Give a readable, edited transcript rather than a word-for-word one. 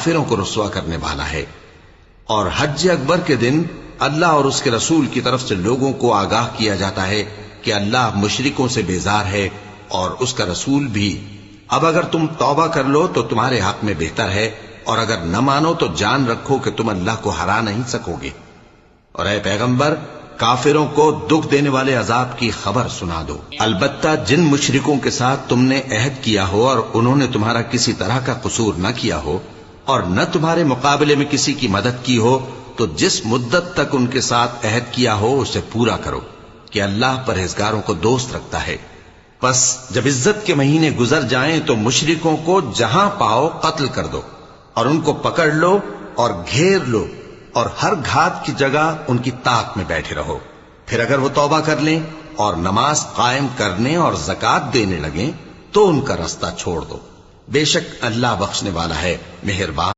کافروں کو رسوا کرنے والا ہے۔ اور حج اکبر کے دن اللہ اور اس کے رسول کی طرف سے لوگوں کو آگاہ کیا جاتا ہے کہ اللہ مشرکوں سے بیزار ہے اور اس کا رسول بھی۔ اب اگر تم توبہ کر لو تو تمہارے حق میں بہتر ہے، اور اگر نہ مانو تو جان رکھو کہ تم اللہ کو ہرا نہیں سکو گے۔ اور اے پیغمبر، کافروں کو دکھ دینے والے عذاب کی خبر سنا دو۔ البتہ جن مشرکوں کے ساتھ تم نے عہد کیا ہو اور انہوں نے تمہارا کسی طرح کا قصور نہ کیا ہو اور نہ تمہارے مقابلے میں کسی کی مدد کی ہو، تو جس مدت تک ان کے ساتھ عہد کیا ہو اسے پورا کرو کہ اللہ پرہیزگاروں کو دوست رکھتا ہے۔ پس جب عزت کے مہینے گزر جائیں تو مشرکوں کو جہاں پاؤ قتل کر دو اور ان کو پکڑ لو اور گھیر لو، اور ہر گھات کی جگہ ان کی طاق میں بیٹھے رہو۔ پھر اگر وہ توبہ کر لیں اور نماز قائم کرنے اور زکوٰۃ دینے لگیں تو ان کا رستہ چھوڑ دو۔ بے شک اللہ بخشنے والا ہے، مہربان۔